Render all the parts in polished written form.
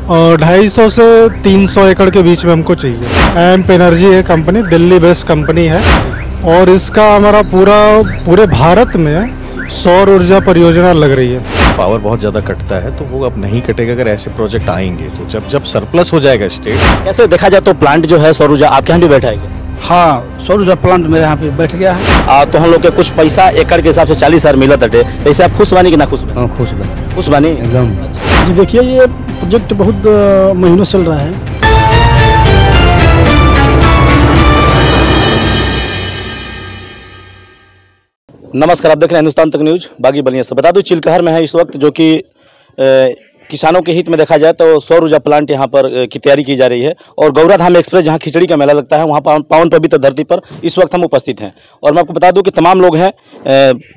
और 250 से 300 एकड़ के बीच में हमको चाहिए। एम्प एनर्जी है कंपनी, दिल्ली बेस्ड कंपनी है और इसका हमारा पूरे भारत में सौर ऊर्जा परियोजना लग रही है। पावर बहुत ज़्यादा कटता है तो वो अब नहीं कटेगा अगर ऐसे प्रोजेक्ट आएंगे तो जब सरप्लस हो जाएगा स्टेट। कैसे देखा जाए तो प्लांट जो है सौर ऊर्जा आपके यहाँ भी बैठा है क्या? हाँ, सौर ऊर्जा प्लांट मेरे यहाँ पे बैठ गया है। तो हम लोग के कुछ पैसा एकड़ के हिसाब से 40,000 मिला था। ऐसे आप खुश बानी कि ना खुश बानी? हाँ, खुश बने खुश बानी एकदम। अच्छा। जी देखिए, ये प्रोजेक्ट बहुत महीनों चल रहा है। नमस्कार, आप देख रहे हैं हिंदुस्तान तक न्यूज, बागी बलिया से। बता दूं चिलकहर में है इस वक्त, जो कि किसानों के हित में देखा जाए तो सौर ऊर्जा प्लांट यहाँ पर की तैयारी की जा रही है। और गौराधाम एक्सप्रेस जहाँ खिचड़ी का मेला लगता है, वहाँ पावन पवित्र धरती पर इस वक्त हम उपस्थित हैं। और मैं आपको बता दूं कि तमाम लोग हैं,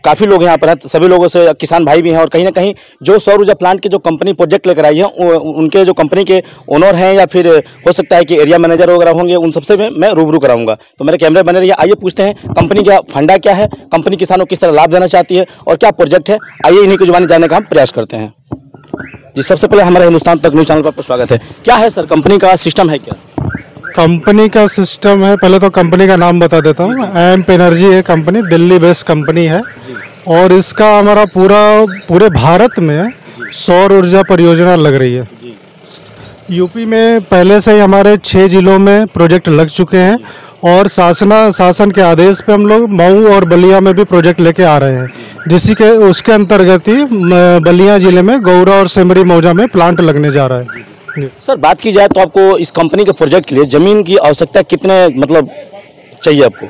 काफ़ी लोग यहाँ पर हैं, सभी लोगों से किसान भाई भी हैं। और कहीं ना कहीं जो सौर ऊर्जा प्लांट की जो कंपनी प्रोजेक्ट लेकर आई है, उनके जो कंपनी के ओनर हैं या फिर हो सकता है कि एरिया मैनेजर वगैरह होंगे, उन सबसे मैं रूबरू कराऊंगा। तो मेरे कैमरे बने रहिए, आइए पूछते हैं कंपनी का फंडा क्या है, कंपनी किसानों को किस तरह लाभ देना चाहती है और क्या प्रोजेक्ट है। आइए इन्हीं को जुबानी जानने का हम प्रयास करते हैं। जी, सबसे पहले हमारे हिंदुस्तान तक न्यूज़ चैनल पर आपका स्वागत है। क्या है सर, कंपनी का सिस्टम है क्या? कंपनी का सिस्टम है, पहले तो कंपनी का नाम बता देता हूँ। एम्प एनर्जी है कंपनी, दिल्ली बेस्ड कंपनी है और इसका हमारा पूरे भारत में सौर ऊर्जा परियोजना लग रही है। यूपी में पहले से ही हमारे 6 जिलों में प्रोजेक्ट लग चुके हैं और शासन के आदेश पे हम लोग मऊ और बलिया में भी प्रोजेक्ट लेके आ रहे हैं, उसके अंतर्गत ही बलिया जिले में गौरा और सेमरी मौजा में प्लांट लगने जा रहा है। सर, बात की जाए तो आपको इस कंपनी के प्रोजेक्ट के लिए ज़मीन की आवश्यकता कितने चाहिए आपको?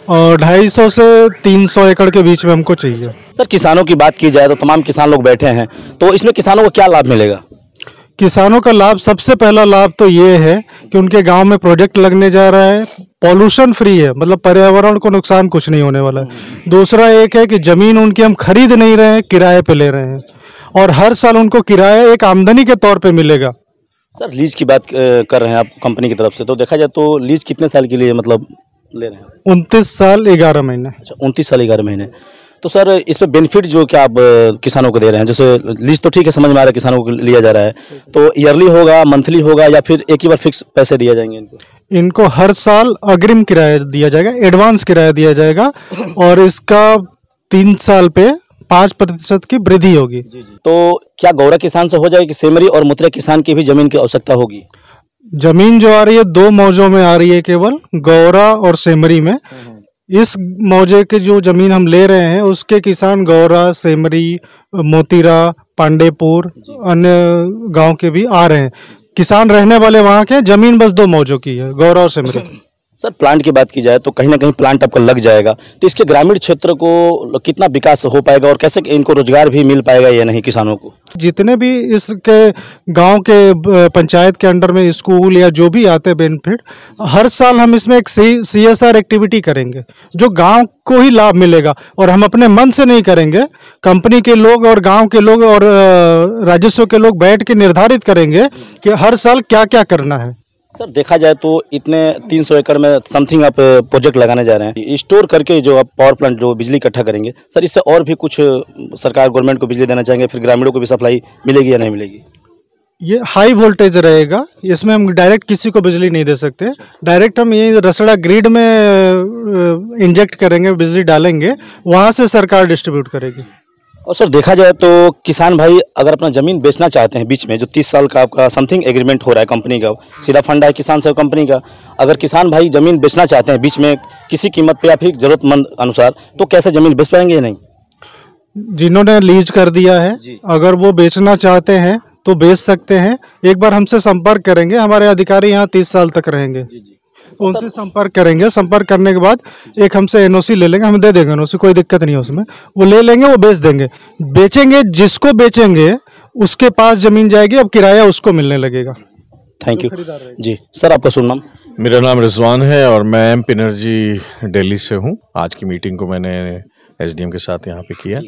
और 250 से 300 एकड़ के बीच में हमको चाहिए। सर, किसानों की बात की जाए तो तमाम किसान लोग बैठे हैं, तो इसमें किसानों को क्या लाभ मिलेगा? किसानों का लाभ, सबसे पहला लाभ तो ये है कि उनके गांव में प्रोजेक्ट लगने जा रहा है, पॉल्यूशन फ्री है, मतलब पर्यावरण को नुकसान कुछ नहीं होने वाला है। दूसरा एक है कि ज़मीन उनकी हम खरीद नहीं रहे हैं, किराए पे ले रहे हैं और हर साल उनको किराया एक आमदनी के तौर पे मिलेगा। सर, लीज की बात कर रहे हैं आप कंपनी की तरफ से, तो देखा जाए तो लीज कितने साल के लिए ले रहे हैं? 29 साल 11 महीने। अच्छा, 29 साल 11 महीने। तो सर, इस पर बेनिफिट जो क्या आप किसानों को दे रहे हैं, जैसे लीज तो ठीक है, समझ में आ रहा है किसानों को लिया जा रहा है, तो ईयरली होगा, मंथली होगा या फिर एक ही बार फिक्स पैसे दिए जाएंगे इनको? इनको हर साल अग्रिम किराया दिया जाएगा, एडवांस किराया दिया जाएगा और इसका 3 साल पे 5% की वृद्धि होगी। तो क्या गौरा किसान से हो जाएगी कि सेमरी और मुतरे किसान की भी जमीन की आवश्यकता होगी? जमीन जो आ रही है 2 मौजों में आ रही है, केवल गौरा और सेमरी में। इस मौजे की जो जमीन हम ले रहे हैं उसके किसान गौरा, सेमरी, मोतीरा, पांडेपुर, अन्य गांव के भी आ रहे हैं। किसान रहने वाले वहाँ के, जमीन बस 2 मौजों की है, गौरा और सेमरी। सर, प्लांट की बात की जाए तो कहीं ना कहीं प्लांट आपका लग जाएगा, तो इसके ग्रामीण क्षेत्र को कितना विकास हो पाएगा और कैसे इनको रोजगार भी मिल पाएगा या नहीं किसानों को? जितने भी इसके गांव के पंचायत के अंडर में स्कूल या जो भी आते हैं बेनिफिट, हर साल हम इसमें एक CSR एक्टिविटी करेंगे जो गांव को ही लाभ मिलेगा और हम अपने मन से नहीं करेंगे। कंपनी के लोग और गांव के लोग और राजस्व के लोग बैठ के निर्धारित करेंगे कि हर साल क्या क्या करना है। सर, देखा जाए तो इतने 300 एकड़ में समथिंग आप प्रोजेक्ट लगाने जा रहे हैं, स्टोर करके जो आप पावर प्लांट जो बिजली इकट्ठा करेंगे, सर इससे और भी कुछ सरकार गवर्नमेंट को बिजली देना चाहेंगे, फिर ग्रामीणों को भी सप्लाई मिलेगी या नहीं मिलेगी? ये हाई वोल्टेज रहेगा, इसमें हम डायरेक्ट किसी को बिजली नहीं दे सकते। डायरेक्ट हम ये रसड़ा ग्रिड में इंजेक्ट करेंगे, बिजली डालेंगे, वहाँ से सरकार डिस्ट्रीब्यूट करेगी। और सर, देखा जाए तो किसान भाई अगर अपना ज़मीन बेचना चाहते हैं, बीच में जो 30 साल का आपका समथिंग एग्रीमेंट हो रहा है कंपनी का, सीधा फंडा है किसान से कंपनी का, अगर किसान भाई ज़मीन बेचना चाहते हैं बीच में किसी कीमत पे या फिर ज़रूरतमंद अनुसार, तो कैसे ज़मीन बेच पाएंगे या नहीं? जिन्होंने लीज कर दिया है, अगर वो बेचना चाहते हैं तो बेच सकते हैं। एक बार हमसे संपर्क करेंगे, हमारे अधिकारी यहाँ 30 साल तक रहेंगे, उनसे संपर्क करेंगे। संपर्क करने के बाद एक हमसे NOC ले लेंगे, हम दे देंगे NOC, कोई दिक्कत नहीं है उसमें। वो ले लेंगे, वो बेच देंगे। बेचेंगे, जिसको बेचेंगे उसके पास जमीन जाएगी, अब किराया उसको मिलने लगेगा। Thank you ji. सर, आपका शुभ नाम? मेरा नाम रिजवान है और मैं एम्प एनर्जी दिल्ली से हूँ। आज की मीटिंग को मैंने SDM के साथ यहाँ पे किया।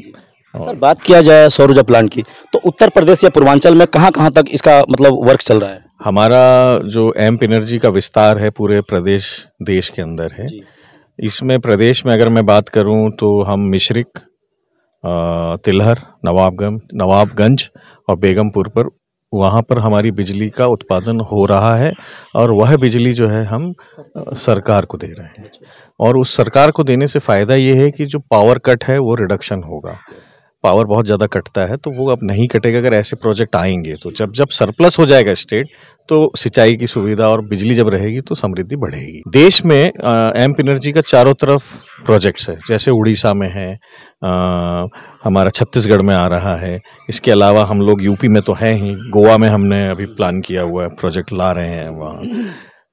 सर, बात किया जाए सौर ऊर्जा प्लांट की, तो उत्तर प्रदेश या पूर्वांचल में कहाँ कहाँ तक इसका वर्क चल रहा है? हमारा जो एम्प एनर्जी का विस्तार है पूरे प्रदेश देश के अंदर है। इसमें प्रदेश में अगर मैं बात करूं तो हम मिश्रिक, तिलहर, नवाबगंज और बेगमपुर पर वहाँ पर हमारी बिजली का उत्पादन हो रहा है और वह बिजली जो है हम सरकार को दे रहे हैं। और उस सरकार को देने से फ़ायदा ये है कि जो पावर कट है वो रिडक्शन होगा। पावर बहुत ज़्यादा कटता है तो वो अब नहीं कटेगा अगर ऐसे प्रोजेक्ट आएंगे तो। जब जब सरप्लस हो जाएगा स्टेट तो सिंचाई की सुविधा और बिजली जब रहेगी तो समृद्धि बढ़ेगी। देश में एम्प एनर्जी का चारों तरफ प्रोजेक्ट्स है, जैसे उड़ीसा में है, हमारा छत्तीसगढ़ में आ रहा है, इसके अलावा हम लोग यूपी में तो हैं ही, गोवा में हमने अभी प्लान किया हुआ है, प्रोजेक्ट ला रहे हैं वहाँ।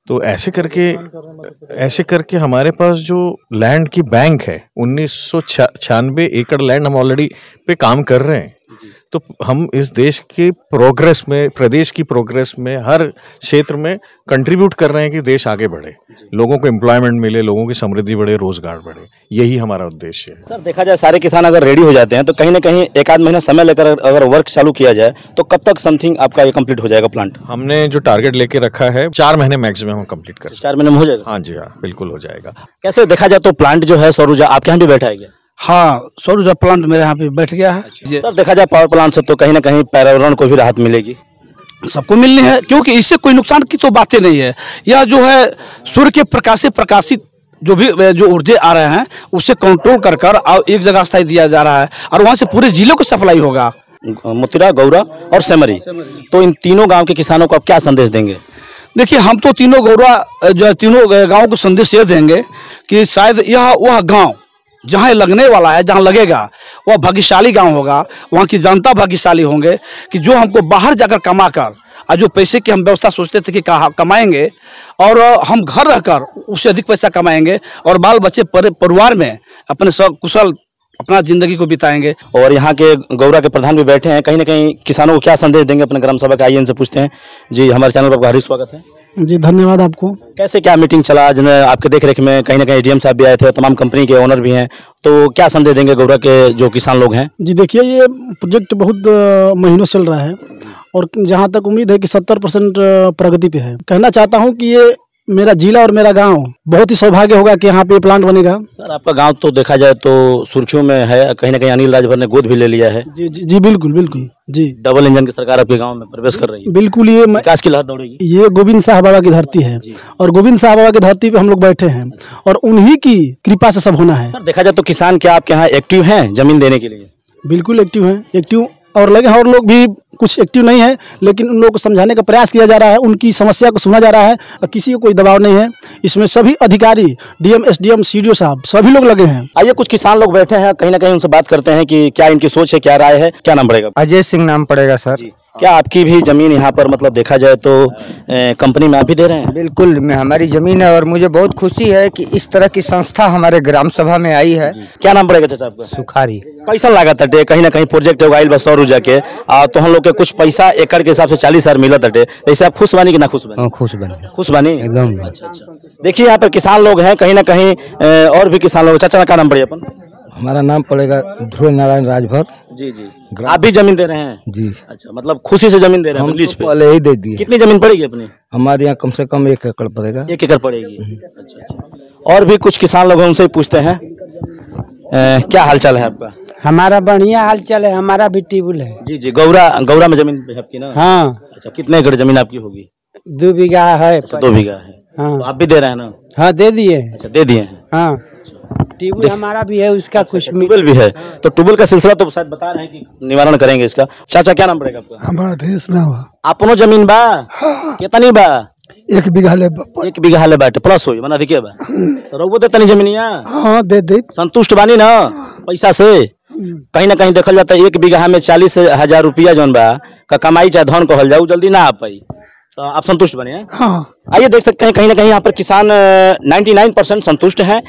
तो ऐसे करके हमारे पास जो लैंड की बैंक है 1996 एकड़ लैंड हम ऑलरेडी पे काम कर रहे हैं। तो हम इस देश के प्रोग्रेस में, प्रदेश की प्रोग्रेस में हर क्षेत्र में कंट्रीब्यूट कर रहे हैं कि देश आगे बढ़े, लोगों को एम्प्लॉयमेंट मिले, लोगों की समृद्धि बढ़े, रोजगार बढ़े। यही हमारा उद्देश्य है। सर देखा जाए सारे किसान अगर रेडी हो जाते हैं तो कहीं ना कहीं एक आध महीना समय लेकर अगर वर्क चालू किया जाए तो कब तक समथिंग आपका ये कंप्लीट हो जाएगा प्लांट? हमने जो टारगेट लेके रखा है 4 महीने मैक्सिमम हम कंप्लीट कर। 4 महीने में हो जाएगा? हाँ जी हाँ, बिल्कुल हो जाएगा। कैसे देखा जाए तो प्लांट जो है सौर ऊर्जा आपके यहाँ भी बैठा है क्या? हाँ, सौर ऊर्जा प्लांट मेरे यहाँ पे बैठ गया है। सर देखा जाए पावर प्लांट से तो कहीं ना कहीं पर्यावरण को भी राहत मिलेगी। सबको मिलनी है, क्योंकि इससे कोई नुकसान की तो बातें नहीं है। यह जो है सूर्य के प्रकाश से प्रकाशित जो ऊर्जा आ रहे हैं उससे कंट्रोल कर और एक जगह स्थायी दिया जा रहा है और वहाँ से पूरे जिलों को सप्लाई होगा। मोतीरा, गौरा और सेमरी, तो इन तीनों गाँव के किसानों को आप क्या संदेश देंगे? देखिए, हम तो तीनों गाँव को संदेश ये देंगे कि शायद यह वह गाँव जहाँ लगने वाला है, जहाँ लगेगा वह भाग्यशाली गांव होगा, वहाँ की जनता भाग्यशाली होंगे कि जो हमको बाहर जाकर कमा कर और जो पैसे की हम व्यवस्था सोचते थे कि कमाएंगे और हम घर रहकर उससे अधिक पैसा कमाएंगे और बाल बच्चे परिवार में अपने कुशल अपना जिंदगी को बिताएंगे। और यहाँ के गौरा के प्रधान भी बैठे हैं, कहीं ना कहीं किसानों को क्या संदेश देंगे अपने ग्राम सभा के? आइए इनसे पूछते हैं। जी, हमारे चैनल पर आपका हार्दिक स्वागत है। जी धन्यवाद आपको। कैसे क्या मीटिंग चला आज? आपके देख रेख में कहीं ना कहीं डीएम साहब भी आए थे, तमाम कंपनी के ओनर भी हैं, तो क्या संदेश देंगे गौरा के जो किसान लोग हैं? जी देखिए, ये प्रोजेक्ट बहुत महीनों चल रहा है और जहाँ तक उम्मीद है कि 70% प्रगति पे है। कहना चाहता हूँ कि ये मेरा जिला और मेरा गांव बहुत ही सौभाग्य होगा कि यहाँ पे प्लांट बनेगा। सर आपका गांव तो देखा जाए तो सुर्खियों में है, कहीं ना कहीं अनिल राजभर ने गोद भी ले लिया है। जी जी जी, बिल्कुल बिल्कुल जी। डबल इंजन की सरकार आपके गांव में प्रवेश कर रही है। बिल्कुल, ये विकास की लहर दौड़ेगी। ये गोविंद साहब बाबा की धरती है और गोविंद साहब बाबा की धरती पे हम लोग बैठे हैं और उन्हीं की कृपा से सब होना है। सर देखा जाए तो किसान क्या आपके यहाँ एक्टिव हैं जमीन देने के लिए? बिल्कुल एक्टिव हैं, एक्टिव और लगे हैं, और लोग भी कुछ एक्टिव नहीं है, लेकिन उन लोगों को समझाने का प्रयास किया जा रहा है, उनकी समस्या को सुना जा रहा है और किसी को कोई दबाव नहीं है। इसमें सभी अधिकारी, डीएम, एसडीएम, सीडीओ साहब सभी लोग लगे हैं। आइए कुछ किसान लोग बैठे हैं, कहीं ना कहीं उनसे बात करते हैं कि क्या इनकी सोच है, क्या राय है। क्या नाम पड़ेगा? अजय सिंह नाम पड़ेगा सर। क्या आपकी भी जमीन यहाँ पर मतलब देखा जाए तो कंपनी में आप भी दे रहे हैं? बिल्कुल, मैं हमारी जमीन है और मुझे बहुत खुशी है कि इस तरह की संस्था हमारे ग्राम सभा में आई है। क्या नाम पड़ेगा चाचा आपका? सुखारी। पैसा लागत अटे कहीं ना कहीं प्रोजेक्ट उगाइल बस सौर ऊर्जा के तो हम लोग के कुछ पैसा एकड़ के हिसाब से 40,000 मिलत अटे, ऐसे आप खुश बानी कि ना खुश बानी? खुश बने, खुश बानी एकदम। अच्छा। देखिए यहाँ पर किसान लोग हैं, कहीं ना कहीं और भी किसान लोग। चाचा का नाम पड़ेगा अपन? हमारा नाम पड़ेगा ध्रुव नारायण राजभर। जी जी। आप भी जमीन दे रहे हैं? जी। अच्छा, मतलब खुशी से जमीन दे रहे हैं? हम तो पहले ही दे दिए। कितनी जमीन पड़ेगी अपनी? हमारे यहाँ कम से कम 1 एकड़ पड़ेगा। 1 एकड़ पड़ेगी। अच्छा। और भी कुछ किसान लोग हैं, उनसे पूछते हैं। क्या हालचाल है आपका? हमारा बढ़िया हालचाल है, हमारा भी टेबल है। जी जी। गौरा में जमीन है आपकी ना? हाँ। अच्छा, कितने एकड़ जमीन आपकी होगी? 2 बीघा है। 2 बीघा है। हाँ। तो आप भी दे रहे हैं ना? हाँ, दे दिए। अच्छा, दे दिए हैं। हाँ, ट्यूबवेल हमारा भी है, उसका कुछ ट्यूबवेल भी है, तो ट्यूबवेल का सिलसिला तो शायद बता रहे हैं कि निवारण करेंगे इसका। चाचा क्या नाम पड़ेगा आपका? हमारा देश ना हुआ अपनो जमीन बा? कितनी बा? 1 बीघा ले। 1 बीघा ले बाटे, प्लस होई, मना अधिक बा तो रउबो दे तनी जमीनिया? हाँ, दे। संतुष्ट बानी ना पैसा से? कहीं ना कहीं देखल जाता है 1 बीघा में 40,000 रुपया जौन बा का कमाई चाहे धन कहल जाऊ, जल्दी ना आ पाई, तो आप संतुष्ट बने हैं? हाँ। आइए देख सकते हैं कहीं ना कहीं यहाँ पर किसान 99% संतुष्ट हैं।